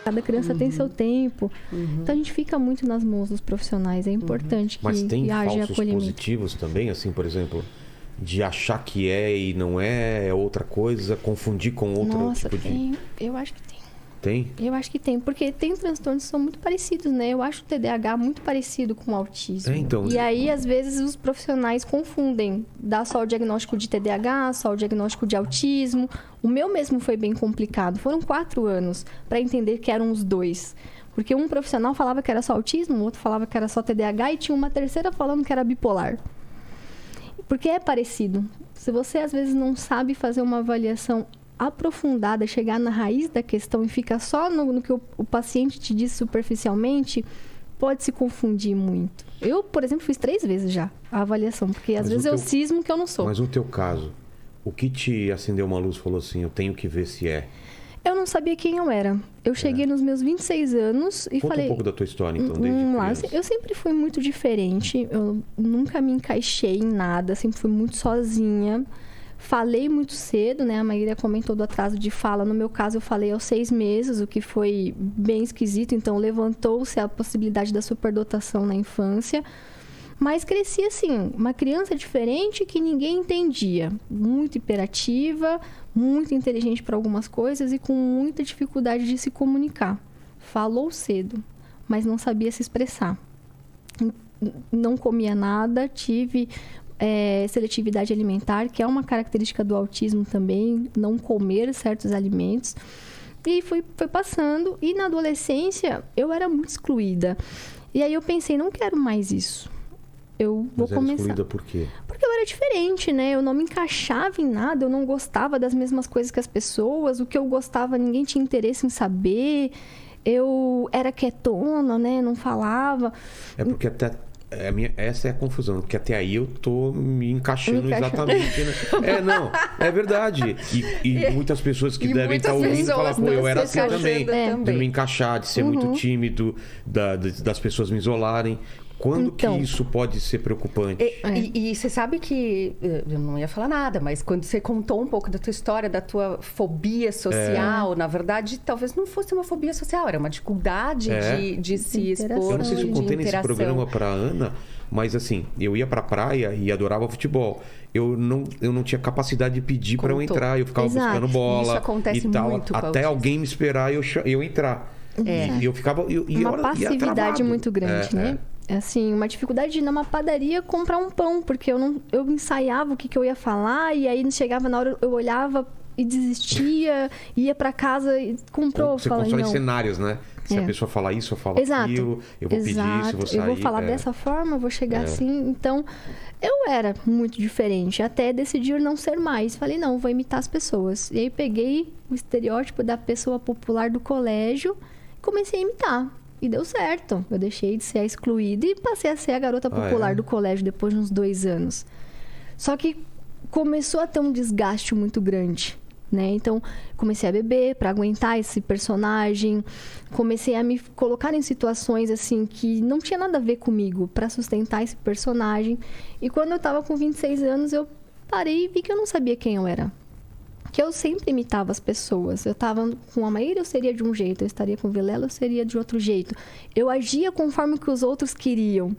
Cada criança tem seu tempo. Então, a gente fica muito nas mãos dos profissionais. É importante Mas que tem haja falsos acolhimento. positivos também, assim, por exemplo, de achar que é e não é outra coisa, confundir com outro Nossa, tipo de... tem. Eu acho que tem. Tem? Eu acho que tem, porque tem transtornos que são muito parecidos, né? Eu acho o TDAH muito parecido com o autismo. Então... E aí, às vezes, os profissionais confundem. Dá só o diagnóstico de TDAH, só o diagnóstico de autismo. O meu mesmo foi bem complicado. Foram 4 anos para entender que eram os dois. Porque um profissional falava que era só autismo, o outro falava que era só TDAH e tinha uma terceira falando que era bipolar. Porque é parecido. Se você, às vezes, não sabe fazer uma avaliação aprofundada, chegar na raiz da questão e fica só no que o paciente te diz superficialmente, pode se confundir muito. Eu, por exemplo, fiz 3 vezes já a avaliação, porque às vezes eu cismo que eu não sou. Mas no teu caso, o que te acendeu uma luz e falou assim, eu tenho que ver se é? Eu não sabia quem eu era. Eu cheguei nos meus 26 anos e Conta falei... um pouco da tua história, então, desde criança. Eu sempre fui muito diferente, eu nunca me encaixei em nada, sempre fui muito sozinha. Falei muito cedo, né? A Maíra comentou do atraso de fala. No meu caso, eu falei aos 6 meses, o que foi bem esquisito. Então, levantou-se a possibilidade da superdotação na infância. Mas cresci assim, uma criança diferente que ninguém entendia. Muito hiperativa, muito inteligente para algumas coisas e com muita dificuldade de se comunicar. Falou cedo, mas não sabia se expressar. Não comia nada, tive... seletividade alimentar, que é uma característica do autismo também, não comer certos alimentos. E foi passando. E na adolescência, eu era muito excluída. E aí eu pensei, não quero mais isso. Eu vou começar. Excluída por quê? Porque eu era diferente, né? Eu não me encaixava em nada, eu não gostava das mesmas coisas que as pessoas. O que eu gostava, ninguém tinha interesse em saber. Eu era quietona, né? Não falava. É porque até... essa é a confusão, porque até aí eu tô me encaixando exatamente. Né? Não, é verdade. E muitas pessoas que devem estar ouvindo falar, pô, eu era assim também. De me encaixar, de ser muito tímido, das pessoas me isolarem. Quando que isso pode ser preocupante? E você sabe que... Eu não ia falar nada, mas quando você contou um pouco da tua história, da tua fobia social, na verdade, talvez não fosse uma fobia social, era uma dificuldade de se expor. Eu não sei se eu contei nesse programa pra Ana, mas assim, eu ia pra praia e adorava futebol. Eu não tinha capacidade de pedir pra eu entrar, eu ficava buscando bola. Isso acontece e tal, muito até alguém me esperar e eu entrar. E eu ficava... uma passividade muito grande, né? Assim, uma dificuldade de ir numa padaria comprar um pão, porque eu ensaiava o que eu ia falar, e aí chegava na hora, eu olhava e desistia, ia pra casa e comprou. Você constrói cenários, né? Se a pessoa falar isso, eu falo aquilo, eu vou pedir isso, eu vou sair. Eu vou falar dessa forma, eu vou chegar assim. Então, eu era muito diferente, até decidir não ser mais. Falei, não, vou imitar as pessoas. E aí peguei o estereótipo da pessoa popular do colégio e comecei a imitar. E deu certo. Eu deixei de ser a excluída e passei a ser a garota popular do colégio depois de uns 2 anos. Só que começou a ter um desgaste muito grande, né? Então, comecei a beber para aguentar esse personagem. Comecei a me colocar em situações, assim, que não tinha nada a ver comigo para sustentar esse personagem. E quando eu tava com 26 anos, eu parei e vi que eu não sabia quem eu era. Que eu sempre imitava as pessoas. Eu estava com a Maíra, eu seria de um jeito. Eu estaria com o Vilela, eu seria de outro jeito. Eu agia conforme o que os outros queriam.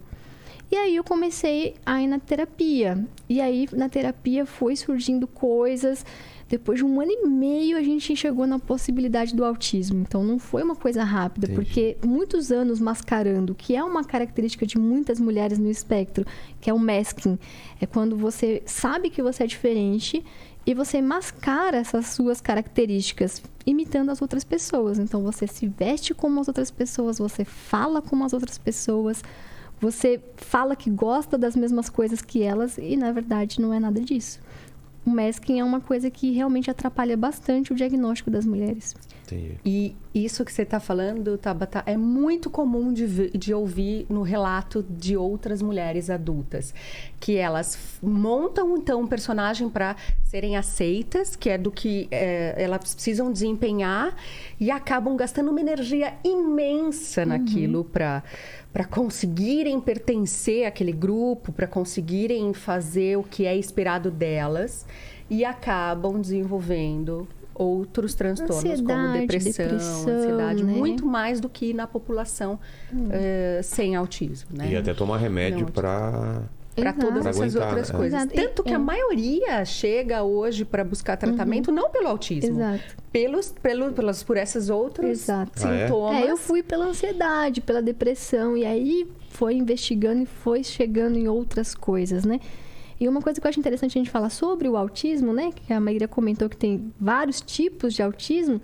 E aí eu comecei a ir na terapia. E aí na terapia foi surgindo coisas. Depois de 1 ano e meio a gente chegou na possibilidade do autismo. Então não foi uma coisa rápida. Entendi. Porque muitos anos mascarando, que é uma característica de muitas mulheres no espectro, que é o masking. É quando você sabe que você é diferente e você mascara essas suas características imitando as outras pessoas. Então, você se veste como as outras pessoas, você fala como as outras pessoas, você fala que gosta das mesmas coisas que elas e, na verdade, não é nada disso. O masking é uma coisa que realmente atrapalha bastante o diagnóstico das mulheres. Entendi. E isso que você está falando, Tabata, é muito comum de ouvir no relato de outras mulheres adultas. Que elas montam, então, um personagem para serem aceitas, que é do que elas precisam desempenhar, e acabam gastando uma energia imensa naquilo para conseguirem pertencer àquele grupo, para conseguirem fazer o que é esperado delas, e acabam desenvolvendo outros transtornos, como depressão, ansiedade, né? Muito mais do que na população sem autismo, né? E até tomar remédio para todas essas outras coisas. Exato. Tanto que a maioria chega hoje para buscar tratamento não pelo autismo, por essas outras sintomas. Eu fui pela ansiedade, pela depressão, e aí foi investigando e foi chegando em outras coisas, né? E uma coisa que eu acho interessante a gente falar sobre o autismo, né? Que a Maíra comentou que tem vários tipos de autismo.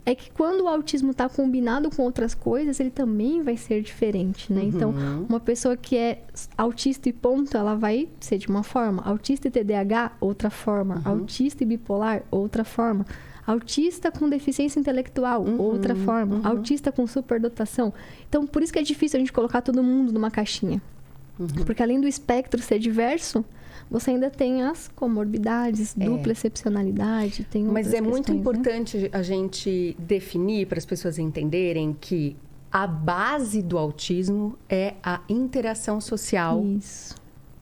É que quando o autismo está combinado com outras coisas, ele também vai ser diferente, né? Então, uma pessoa que é autista e ponto, ela vai ser de uma forma. Autista e TDAH, outra forma. Autista e bipolar, outra forma. Autista com deficiência intelectual, outra forma. Autista com superdotação. Então, por isso que é difícil a gente colocar todo mundo numa caixinha. Porque além do espectro ser diverso, você ainda tem as comorbidades, dupla excepcionalidade, tem outras Mas é muito questões, importante, né? a gente definir para as pessoas entenderem que a base do autismo é a interação social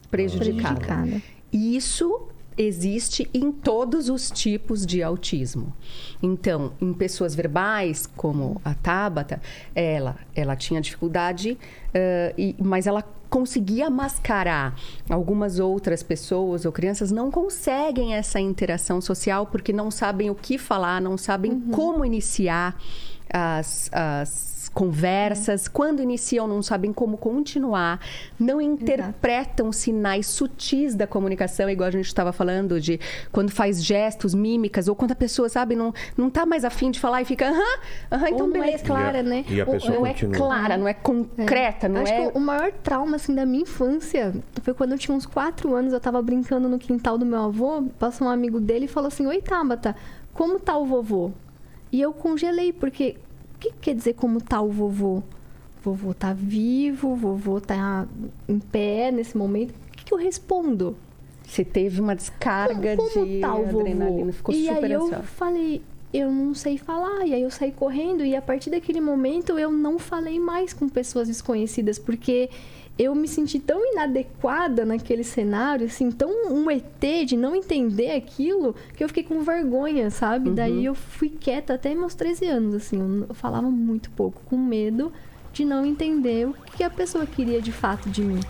prejudicada. Isso existe em todos os tipos de autismo. Então, em pessoas verbais, como a Tabata, ela tinha dificuldade, mas ela conseguia mascarar. Algumas outras pessoas ou crianças não conseguem essa interação social porque não sabem o que falar, não sabem como iniciar as conversas. Quando iniciam, não sabem como continuar, não interpretam sinais sutis da comunicação, igual a gente estava falando, de quando faz gestos, mímicas, ou quando a pessoa, sabe, não tá mais afim de falar e fica, então ou beleza. Não é clara, né? E a pessoa não continua. É clara, não é concreta, não Acho é... que o maior trauma, assim, da minha infância foi quando eu tinha uns 4 anos, eu tava brincando no quintal do meu avô, passou um amigo dele e falou assim, oi, Tabata, como tá o vovô? E eu congelei, porque... O que quer dizer como tá o vovô? Vovô tá vivo, vovô tá em pé nesse momento. O que eu respondo? Você teve uma descarga de tá o adrenalina, ficou super ansiosa. E aí eu falei, eu não sei falar. E aí eu saí correndo e a partir daquele momento eu não falei mais com pessoas desconhecidas, porque eu me senti tão inadequada naquele cenário, assim, tão um ET de não entender aquilo, que eu fiquei com vergonha, sabe? Daí eu fui quieta até meus 13 anos, assim, eu falava muito pouco, com medo de não entender o que a pessoa queria de fato de mim.